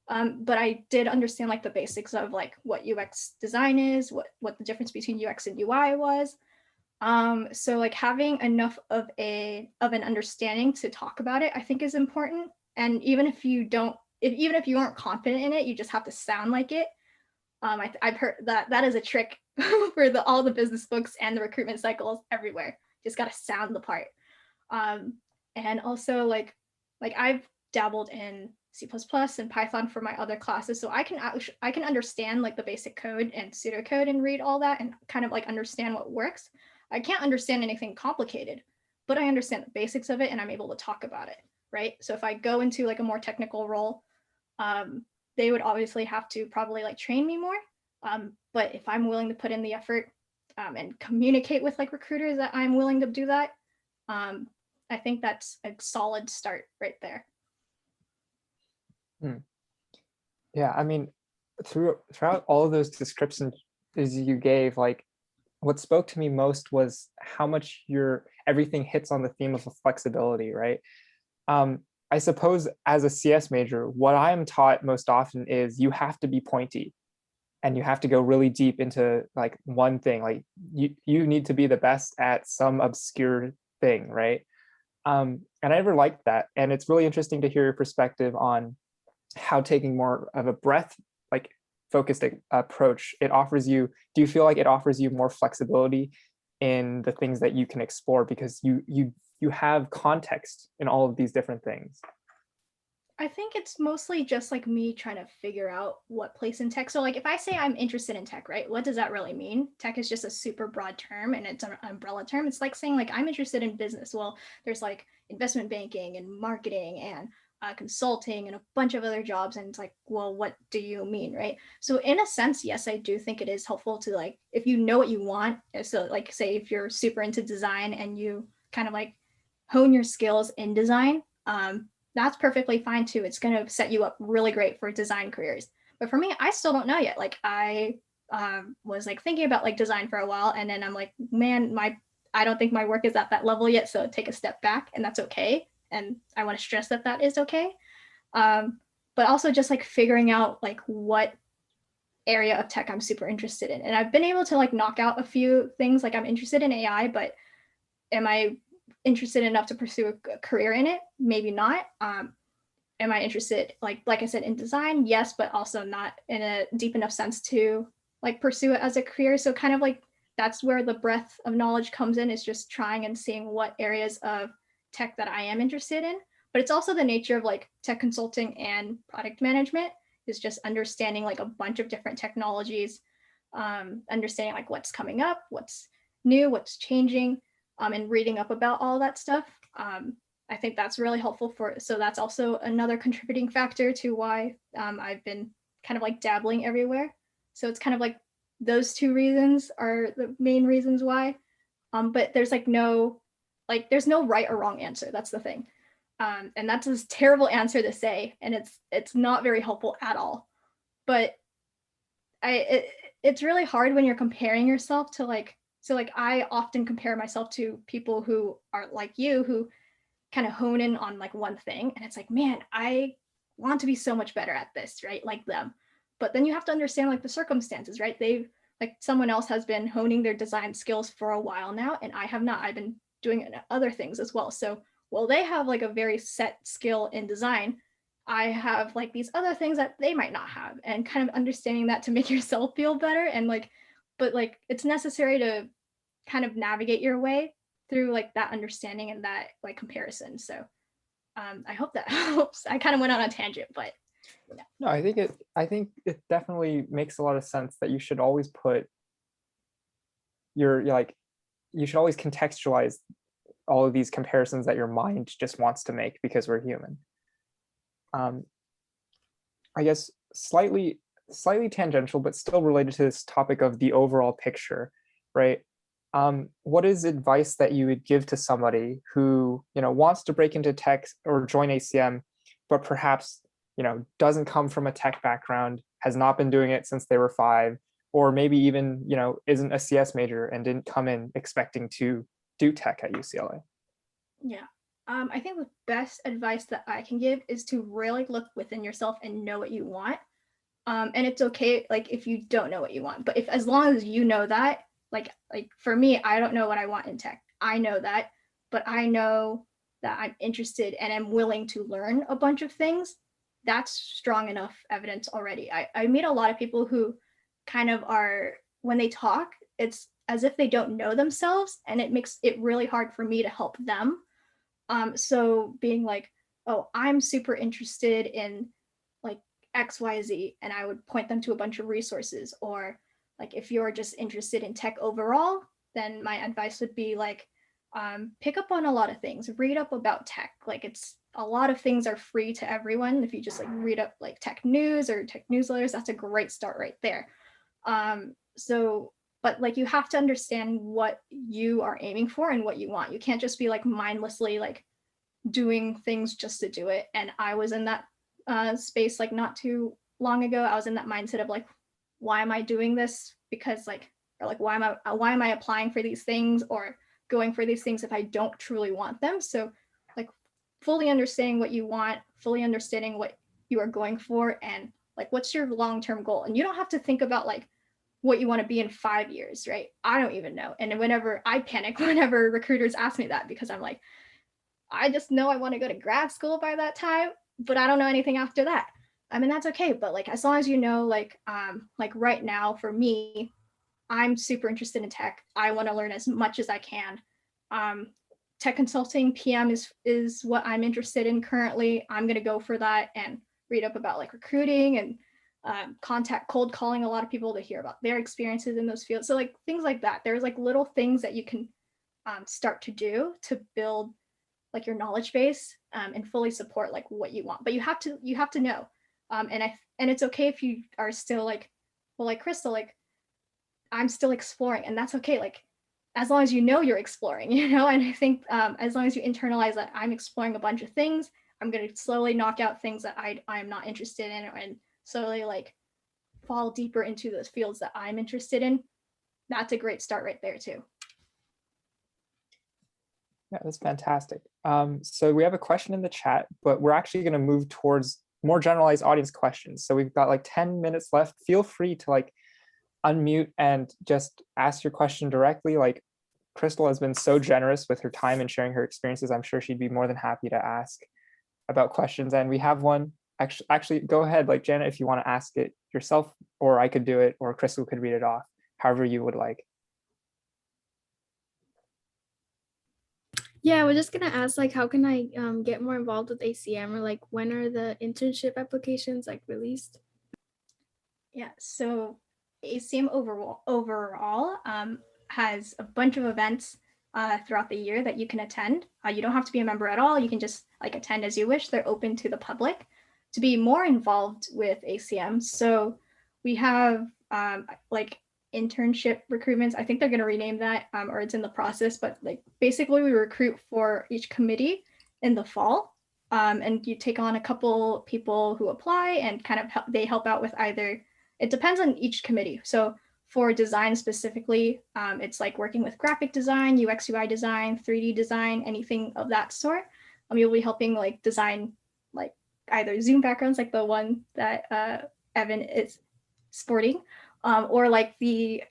But I did understand like the basics of like what UX design is, what the difference between UX and UI was. So like having enough of an understanding to talk about it, I think is important. And even if you don't, even if you aren't confident in it, you just have to sound like it. I've heard that is a trick for all the business books and the recruitment cycles everywhere. Just got to sound the part. And also like I've dabbled in C++ and Python for my other classes, so I can understand like the basic code and pseudocode and read all that and kind of like understand what works. I can't understand anything complicated, but I understand the basics of it and I'm able to talk about it, right? So if I go into like a more technical role, they would obviously have to probably like train me more. But if I'm willing to put in the effort and communicate with like recruiters that I'm willing to do that, I think that's a solid start right there. Yeah, I mean, throughout all of those descriptions you gave, like what spoke to me most was how much everything hits on the theme of flexibility, right? I suppose as a CS major, what I'm taught most often is you have to be pointy and you have to go really deep into like one thing. Like you need to be the best at some obscure thing, right? And I never liked that. And it's really interesting to hear your perspective on how taking more of a breadth, like focused approach, it offers you, do you feel like it offers you more flexibility in the things that you can explore because you have context in all of these different things? I think it's mostly just like me trying to figure out what place in tech. So like if I say I'm interested in tech, right? What does that really mean? Tech is just a super broad term and it's an umbrella term. It's like saying like I'm interested in business. Well, there's like investment banking and marketing and consulting and a bunch of other jobs. And it's like, well, what do you mean, right? So in a sense, yes, I do think it is helpful to like, if you know what you want. So like say if you're super into design and you kind of like hone your skills in design, that's perfectly fine too. It's going to set you up really great for design careers. But for me, I still don't know yet. Like I was like thinking about like design for a while, and then I'm like, man, I don't think my work is at that level yet. So take a step back, and that's okay. And I want to stress that that is okay. But also just like figuring out like what area of tech I'm super interested in. And I've been able to like knock out a few things. Like I'm interested in AI, but am I interested enough to pursue a career in it? Maybe not. Am I interested, like I said, in design? Yes, but also not in a deep enough sense to like pursue it as a career. So kind of like that's where the breadth of knowledge comes in, is just trying and seeing what areas of tech that I am interested in. But it's also the nature of like tech consulting and product management, is just understanding like a bunch of different technologies, understanding like what's coming up, what's new, what's changing, and reading up about all that stuff. I think that's really helpful for, so that's also another contributing factor to why I've been kind of like dabbling everywhere. So it's kind of like those two reasons are the main reasons why. But there's there's no right or wrong answer. That's the thing. And that's a terrible answer to say, and it's not very helpful at all. But it's really hard when you're comparing yourself to like, so like I often compare myself to people who are like you, who kind of hone in on like one thing, and it's like, man, I want to be so much better at this, right? Like them. But then you have to understand like the circumstances, right? They've like someone else has been honing their design skills for a while now, and I have not. I've been doing other things as well. So while they have like a very set skill in design, I have like these other things that they might not have, and kind of understanding that to make yourself feel better. And like, but like it's necessary to kind of navigate your way through like that understanding and that like comparison. So I hope that helps. I kind of went on a tangent, but yeah. No, I think it definitely makes a lot of sense that you should always put your like, you should always contextualize all of these comparisons that your mind just wants to make, because we're human. I guess slightly tangential, but still related to this topic of the overall picture, right? What is advice that you would give to somebody who, wants to break into tech or join ACM, but perhaps, doesn't come from a tech background, has not been doing it since they were 5, or maybe even, isn't a CS major and didn't come in expecting to do tech at UCLA? Yeah. I think the best advice that I can give is to really look within yourself and know what you want. And it's okay, like if you don't know what you want, but if as long as you know that, like for me, I don't know what I want in tech. I know that, but I know that I'm interested and I'm willing to learn a bunch of things. That's strong enough evidence already. I meet a lot of people who kind of are, when they talk, it's as if they don't know themselves, and it makes it really hard for me to help them. So being like, oh, I'm super interested in like XYZ, and I would point them to a bunch of resources. Or like if you're just interested in tech overall, then my advice would be like, pick up on a lot of things, read up about tech. Like it's a lot of things are free to everyone. If you just like read up like tech news or tech newsletters, that's a great start right there. So but like you have to understand what you are aiming for and what you want. You can't just be like mindlessly like doing things just to do it. And I was in that space like not too long ago. I was in that mindset of like, why am I doing this? Because like, or like why am I applying for these things or going for these things if I don't truly want them? So like fully understanding what you want, fully understanding what you are going for, and like what's your long-term goal. And you don't have to think about like what you want to be in 5 years, right? I don't even know. And whenever I panic, whenever recruiters ask me that, because I'm like, I just know I want to go to grad school by that time, but I don't know anything after that. I mean, that's okay. But like, as long as you know, like right now for me, I'm super interested in tech. I want to learn as much as I can. Um, Tech consulting PM is what I'm interested in currently. I'm gonna go for that and read up about like recruiting and contact cold calling a lot of people to hear about their experiences in those fields. So like things like that. There's like little things that you can start to do to build like your knowledge base and fully support like what you want. But you have to know. And it's okay if you are still like, well, like Crystal, like I'm still exploring, and that's okay. Like as long as you know you're exploring, you know. And I think as long as you internalize that I'm exploring a bunch of things, I'm going to slowly knock out things that I'm not interested in, and slowly like fall deeper into those fields that I'm interested in. That's a great start right there too. Yeah, that's fantastic. So we have a question in the chat, but we're actually going to move towards more generalized audience questions. So we've got like 10 minutes left. Feel free to like unmute and just ask your question directly. Like Crystal has been so generous with her time and sharing her experiences. I'm sure she'd be more than happy to ask about questions. And we have one. Actually, go ahead, like Janet, if you want to ask it yourself, or I could do it, or Crystal could read it off, however you would like. Yeah, we're just gonna ask like how can I get more involved with ACM, or like when are the internship applications like released? Yeah, so ACM overall has a bunch of events throughout the year that you can attend. You don't have to be a member at all. You can just like attend as you wish. They're open to the public to be more involved with ACM. So we have like internship recruitments. I think they're going to rename that or it's in the process, but like basically we recruit for each committee in the fall. And you take on a couple people who apply and kind of they help out with either, it depends on each committee. So for design specifically, it's like working with graphic design, UX UI design, 3D design, anything of that sort. You'll be helping like design like either Zoom backgrounds like the one that Evan is sporting, or like the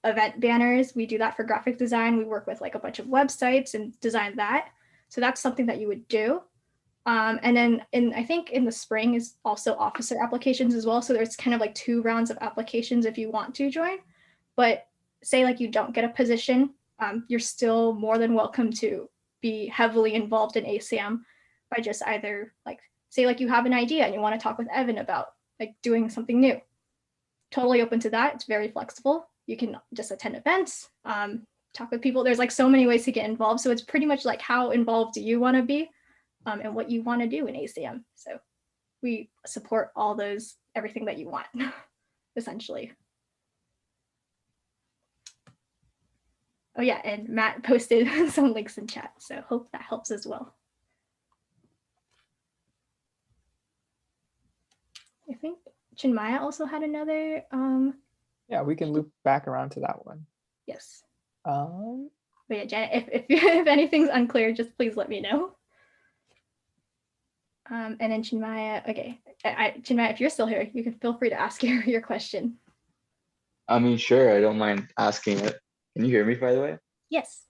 event banners. We do that for graphic design. We work with like a bunch of websites and design that. So that's something that you would do. And then I think in the spring is also officer applications as well. So there's kind of like 2 rounds of applications if you want to join. But say like you don't get a position, you're still more than welcome to be heavily involved in ACM by just either like say like you have an idea and you want to talk with Evan about like doing something new. Totally open to that. It's very flexible. You can just attend events, talk with people. There's like so many ways to get involved. So it's pretty much like how involved do you want to be? And what you want to do in ACM. So we support all those, everything that you want, essentially. Oh yeah, and Matt posted some links in chat, so hope that helps as well. I think Chinmaya also had another. Yeah, we can loop back around to that one. Yes. But yeah, Janet, if anything's unclear, just please let me know. And then Chinmaya, okay. Chinmaya, if you're still here, you can feel free to ask your question. I mean, sure, I don't mind asking it. Can you hear me, by the way? Yes.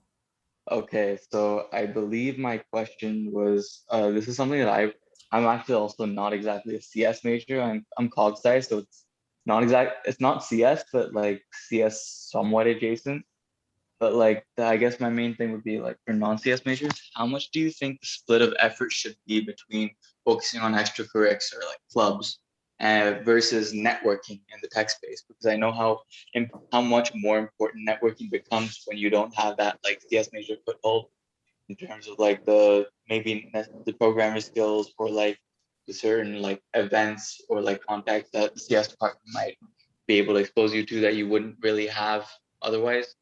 Okay, so I believe my question was, this is something that I'm actually also not exactly a CS major. I'm cog sci, so it's not CS, but like CS somewhat adjacent. But like, I guess my main thing would be like for non-CS majors, how much do you think the split of effort should be between focusing on extracurriculars or like clubs versus networking in the tech space? Because I know how much more important networking becomes when you don't have that like CS major foothold in terms of like the programmer skills or like the certain like events or like contacts that the CS department might be able to expose you to that you wouldn't really have otherwise.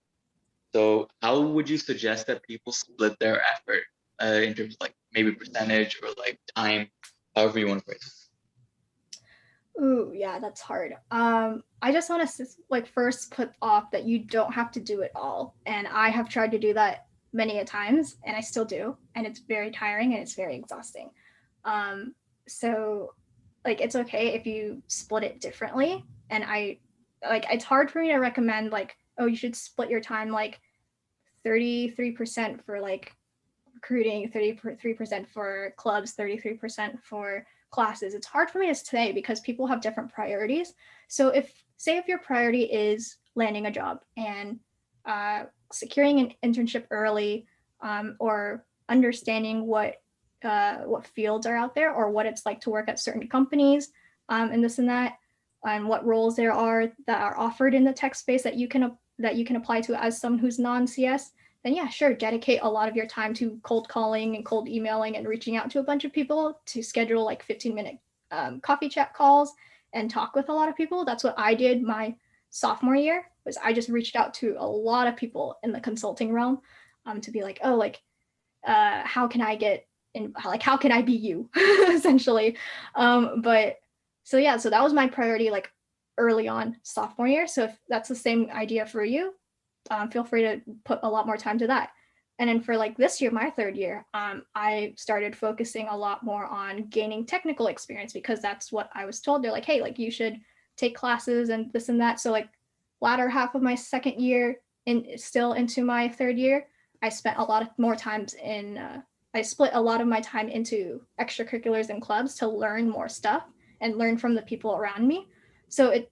So how would you suggest that people split their effort in terms of like maybe percentage or like time, however you want to phrase it? Ooh, yeah, that's hard. I just want to like first put off that you don't have to do it all. And I have tried to do that many a times and I still do. And it's very tiring and it's very exhausting. So like, it's okay if you split it differently. And it's hard for me to recommend like, oh, you should split your time like 33% for like recruiting, 33% for clubs, 33% for classes. It's hard for me to say because people have different priorities. So if your priority is landing a job and securing an internship early, or understanding what fields are out there or what it's like to work at certain companies, and this and that, and what roles there are that are offered in the tech space that you can apply to as someone who's non-CS, then yeah, sure, dedicate a lot of your time to cold calling and cold emailing and reaching out to a bunch of people to schedule like 15-minute coffee chat calls and talk with a lot of people. That's what I did my sophomore year, was I just reached out to a lot of people in the consulting realm, to be like, oh, like, how can I get in, like, how can I be you, essentially. But so yeah, so that was my priority, like early on sophomore year. So if that's the same idea for you, feel free to put a lot more time to that. And then for like this year, my third year, I started focusing a lot more on gaining technical experience, because that's what I was told. They're like, hey, like you should take classes and this and that. So like latter half of my second year and still into my third year, I spent a lot of more times in, I split a lot of my time into extracurriculars and clubs to learn more stuff and learn from the people around me. So it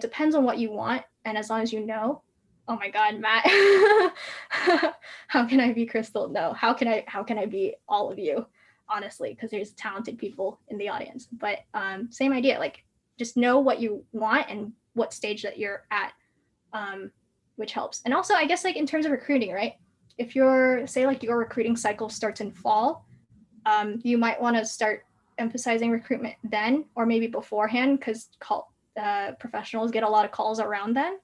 depends on what you want. And as long as you know, oh my God, Matt, how can I be Crystal? No, how can I be all of you, honestly, because there's talented people in the audience. But same idea, like just know what you want and what stage that you're at, which helps. And also, I guess like in terms of recruiting, right? If you're, say like your recruiting cycle starts in fall, you might want to start emphasizing recruitment then, or maybe beforehand, because professionals get a lot of calls around then.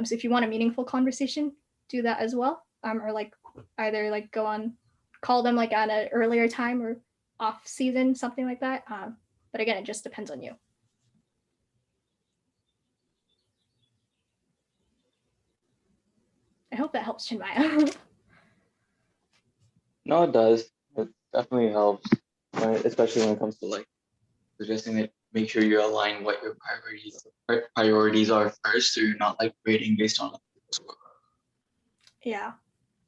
So if you want a meaningful conversation, do that as well. Or like either like call them like at an earlier time or off season, something like that. But again, it just depends on you. I hope that helps, Chinmaya. No, it does. It definitely helps, especially when it comes to like suggesting that make sure you align what your priorities are first, so you're not like grading based on. Yeah.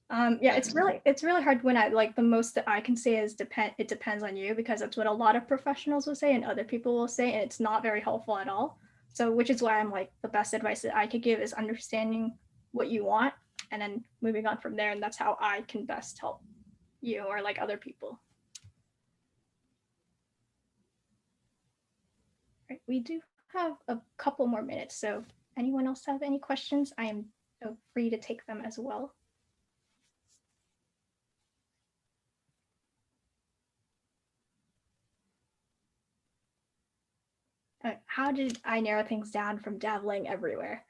Yeah, it's really hard when the most that I can say is it depends on you, because that's what a lot of professionals will say and other people will say, and it's not very helpful at all. So which is why I'm like, the best advice that I could give is understanding what you want and then moving on from there. And that's how I can best help you or like other people. Right, we do have a couple more minutes. So anyone else have any questions? I am free to take them as well. How did I narrow things down from dabbling everywhere?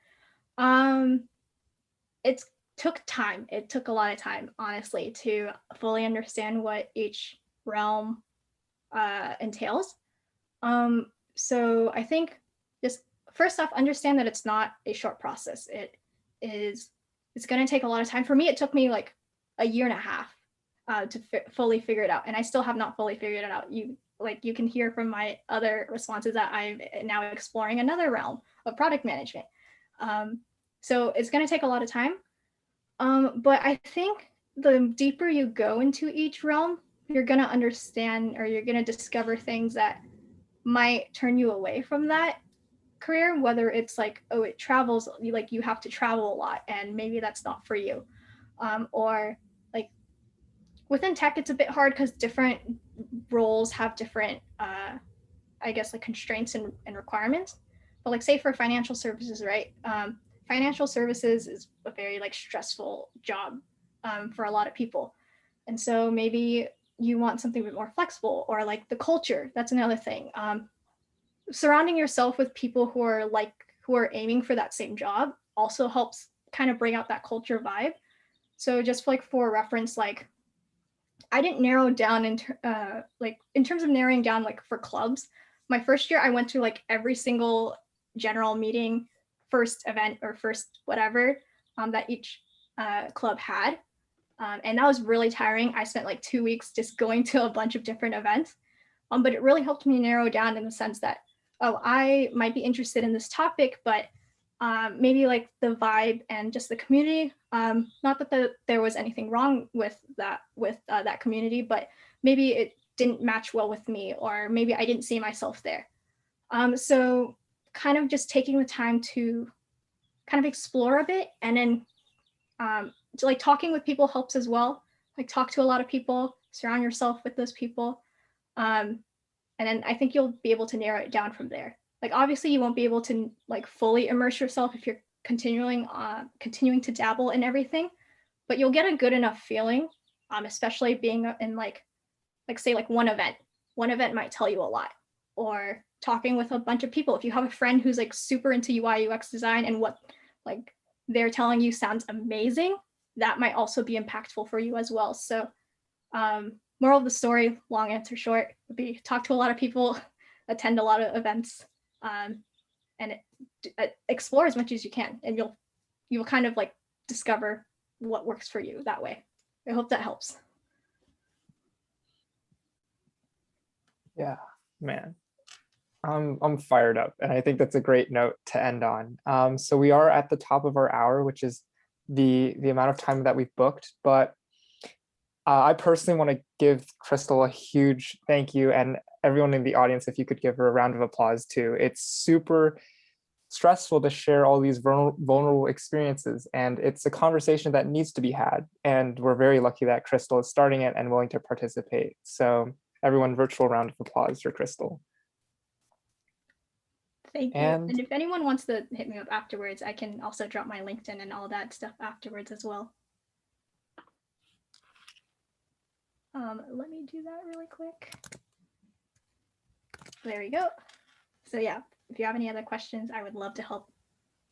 It took time. It took a lot of time, honestly, to fully understand what each realm entails. So I think just first off, understand that it's not a short process. It's going to take a lot of time. For me, it took me like a year and a half to fully figure it out. And I still have not fully figured it out. You can hear from my other responses that I'm now exploring another realm of product management. So it's going to take a lot of time. But I think the deeper you go into each realm, you're going to understand, or you're going to discover things that might turn you away from that career, whether it's like, oh, it travels, like you have to travel a lot and maybe that's not for you. Or like within tech, it's a bit hard because different roles have different, I guess, like constraints and requirements. But like say for financial services, right? Financial services is a very like stressful job for a lot of people. And so maybe you want something a bit more flexible, or like the culture, that's another thing. Surrounding yourself with people who are aiming for that same job also helps kind of bring out that culture vibe. So just like for reference, like I didn't narrow down in terms of narrowing down like for clubs. My first year I went to like every single general meeting, first event or first whatever that each club had. And that was really tiring. I spent like 2 weeks just going to a bunch of different events. But it really helped me narrow down in the sense that, oh, I might be interested in this topic, but maybe like the vibe and just the community. Not that there was anything wrong with that community, but maybe it didn't match well with me, or maybe I didn't see myself there. So kind of just taking the time to kind of explore a bit, and then to, like, talking with people helps as well. Like, talk to a lot of people, surround yourself with those people. And then I think you'll be able to narrow it down from there. Like, obviously you won't be able to like fully immerse yourself if you're continuing to dabble in everything, but you'll get a good enough feeling, especially being in like say like one event might tell you a lot, or talking with a bunch of people. If you have a friend who's like super into UI UX design and what like they're telling you sounds amazing, that might also be impactful for you as well. So moral of the story, long answer short, would be talk to a lot of people, attend a lot of events, and explore as much as you can, and you'll kind of like discover what works for you that way. I hope that helps. Yeah, man. I'm fired up, and I think that's a great note to end on. So we are at the top of our hour, which is the amount of time that we've booked, but I personally want to give Crystal a huge thank you, and everyone in the audience, if you could give her a round of applause too. It's super stressful to share all these vulnerable experiences, and it's a conversation that needs to be had, and we're very lucky that Crystal is starting it and willing to participate. So everyone, virtual round of applause for Crystal. Thank you. And if anyone wants to hit me up afterwards, I can also drop my LinkedIn and all that stuff afterwards as well. Let me do that really quick. There we go. So yeah, if you have any other questions, I would love to help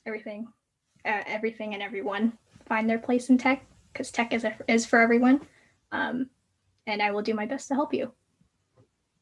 everything and everyone find their place in tech, because tech is for everyone. And I will do my best to help you.